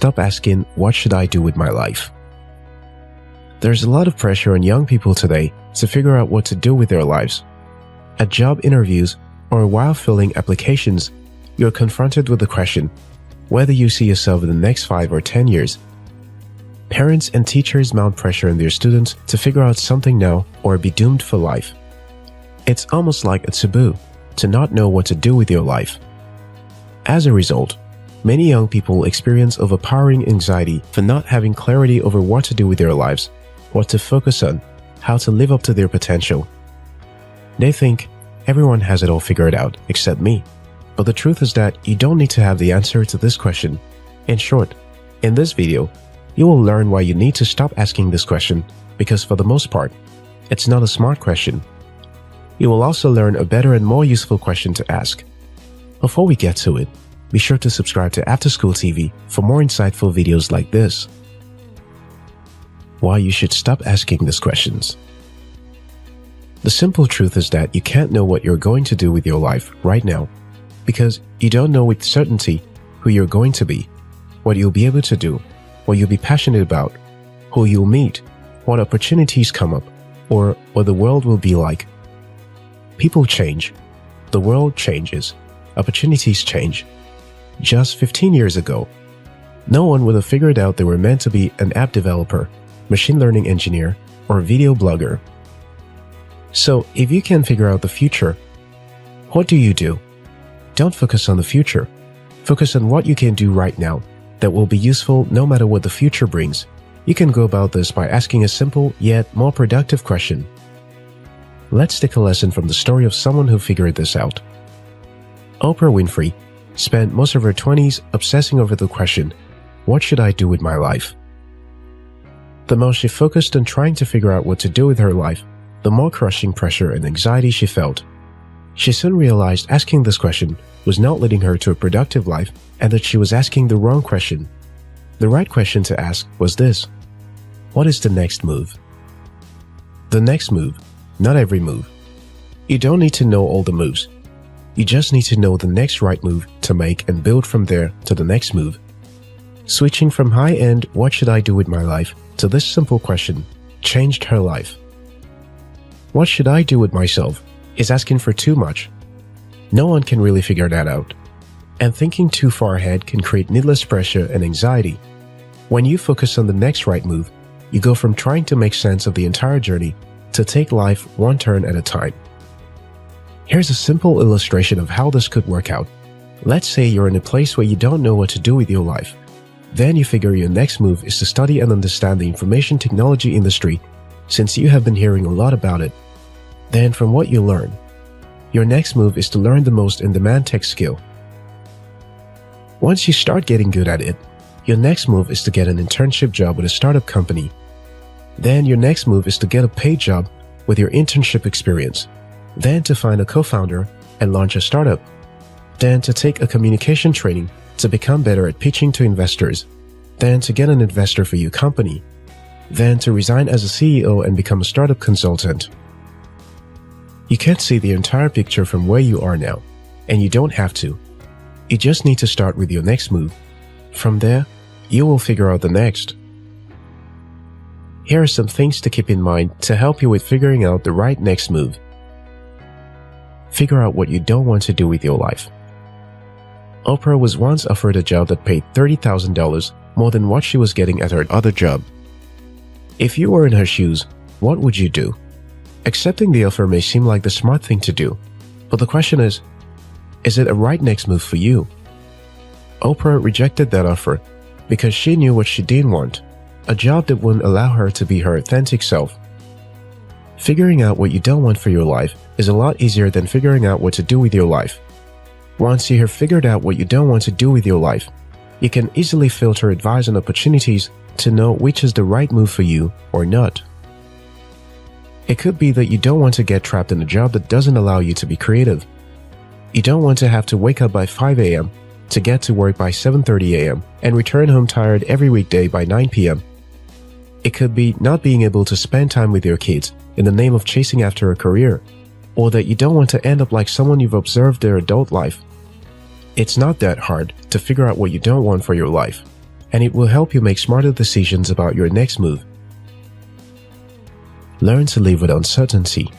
stop asking, what should I do with my life? There's a lot of pressure on young people today to figure out what to do with their lives. At job interviews or while filling applications, you're confronted with the question whether you see yourself in the next 5 or 10 years. Parents and teachers mount pressure on their students to figure out something now or be doomed for life. It's almost like a taboo to not know what to do with your life. As a result, many young people experience overpowering anxiety for not having clarity over what to do with their lives, what to focus on, how to live up to their potential. They think everyone has it all figured out except me. But the truth is that you don't need to have the answer to this question. In short, in this video, you will learn why you need to stop asking this question because for the most part, it's not a smart question. You will also learn a better and more useful question to ask. Before we get to it, be sure to subscribe to After School TV for more insightful videos like this. Why you should stop asking these questions. The simple truth is that you can't know what you're going to do with your life right now because you don't know with certainty who you're going to be, what you'll be able to do, what you'll be passionate about, who you'll meet, what opportunities come up, or what the world will be like. People change, the world changes, opportunities change. Just 15 years ago, no one would have figured out they were meant to be an app developer, machine learning engineer, or video blogger. So if you can figure out the future, what do? Don't focus on the future. Focus on what you can do right now that will be useful no matter what the future brings. You can go about this by asking a simple yet more productive question. Let's take a lesson from the story of someone who figured this out. Oprah Winfrey spent most of her 20s obsessing over the question, what should I do with my life? The more she focused on trying to figure out what to do with her life, the more crushing pressure and anxiety she felt. She soon realized asking this question was not leading her to a productive life and that she was asking the wrong question. The right question to ask was this: what is the next move? The next move, not every move. You don't need to know all the moves. You just need to know the next right move to make and build from there to the next move. Switching from high-end, what should I do with my life, to this simple question changed her life. What should I do with myself is asking for too much. No one can really figure that out. And thinking too far ahead can create needless pressure and anxiety. When you focus on the next right move, you go from trying to make sense of the entire journey to take life one turn at a time. Here's a simple illustration of how this could work out. Let's say you're in a place where you don't know what to do with your life. Then you figure your next move is to study and understand the information technology industry, since you have been hearing a lot about it. Then from what you learn, your next move is to learn the most in-demand tech skill. Once you start getting good at it, your next move is to get an internship job with a startup company. Then your next move is to get a paid job with your internship experience. Then to find a co-founder and launch a startup. Then to take a communication training to become better at pitching to investors. Then to get an investor for your company. Then to resign as a CEO and become a startup consultant. You can't see the entire picture from where you are now, and you don't have to. You just need to start with your next move. From there, you will figure out the next. Here are some things to keep in mind to help you with figuring out the right next move. Figure out what you don't want to do with your life. Oprah was once offered a job that paid $30,000 more than what she was getting at her other job. If you were in her shoes, what would you do? Accepting the offer may seem like the smart thing to do, but the question is it a right next move for you? Oprah rejected that offer because she knew what she didn't want, a job that wouldn't allow her to be her authentic self. Figuring out what you don't want for your life is a lot easier than figuring out what to do with your life. Once you have figured out what you don't want to do with your life, you can easily filter advice and opportunities to know which is the right move for you or not. It could be that you don't want to get trapped in a job that doesn't allow you to be creative. You don't want to have to wake up by 5 a.m. to get to work by 7:30 a.m. and return home tired every weekday by 9 p.m. It could be not being able to spend time with your kids in the name of chasing after a career, or that you don't want to end up like someone you've observed their adult life. It's not that hard to figure out what you don't want for your life, and it will help you make smarter decisions about your next move. Learn to live with uncertainty.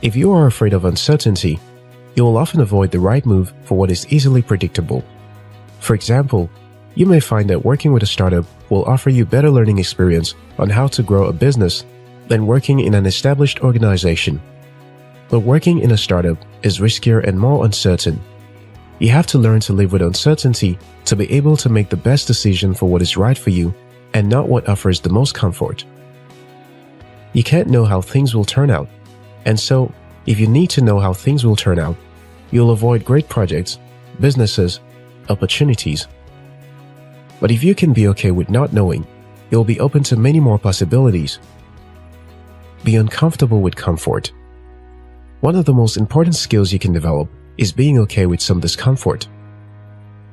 If you are afraid of uncertainty, you will often avoid the right move for what is easily predictable. For example, you may find that working with a startup will offer you better learning experience on how to grow a business than working in an established organization. But working in a startup is riskier and more uncertain. You have to learn to live with uncertainty to be able to make the best decision for what is right for you and not what offers the most comfort. You can't know how things will turn out, and so if you need to know how things will turn out, you'll avoid great projects, businesses, opportunities. But if you can be okay with not knowing, you'll be open to many more possibilities. Be uncomfortable with comfort. One of the most important skills you can develop is being okay with some discomfort.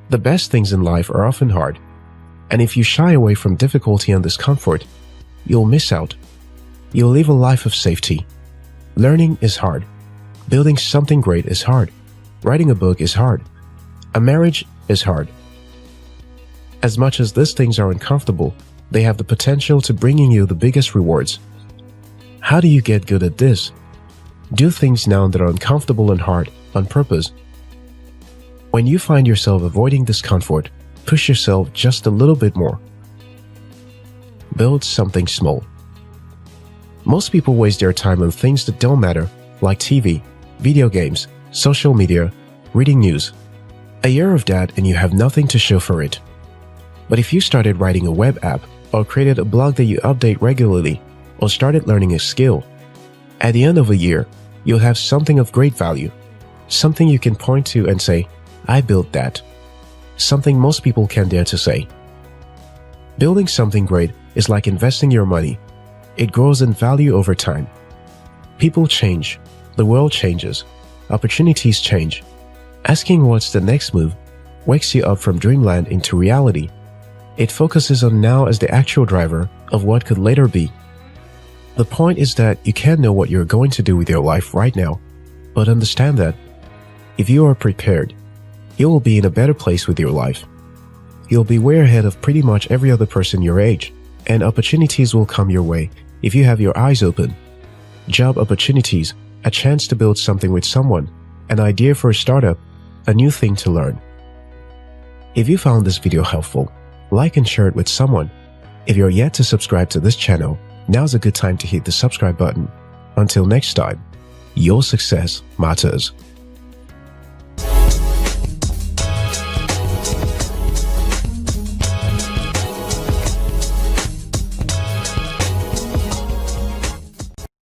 The best things in life are often hard, and if you shy away from difficulty and discomfort, you'll miss out. You'll live a life of safety. Learning is hard. Building something great is hard. Writing a book is hard. A marriage is hard. As much as these things are uncomfortable, they have the potential to bringing you the biggest rewards. How do you get good at this? Do things now that are uncomfortable and hard on purpose. When you find yourself avoiding discomfort, push yourself just a little bit more. Build something small. Most people waste their time on things that don't matter, like TV, video games, social media, reading news. A year of that and you have nothing to show for it. But if you started writing a web app, or created a blog that you update regularly, or started learning a skill, at the end of a year, you'll have something of great value. Something you can point to and say, I built that. Something most people can't dare to say. Building something great is like investing your money. It grows in value over time. People change. The world changes. Opportunities change. Asking what's the next move wakes you up from dreamland into reality. It focuses on now as the actual driver of what could later be. The point is that you can't know what you're going to do with your life right now, but understand that if you are prepared, you will be in a better place with your life. You'll be way ahead of pretty much every other person your age, and opportunities will come your way if you have your eyes open. Job opportunities, a chance to build something with someone, an idea for a startup, a new thing to learn. If you found this video helpful, like and share it with someone. If you're yet to subscribe to this channel, now's a good time to hit the subscribe button. Until next time, your success matters.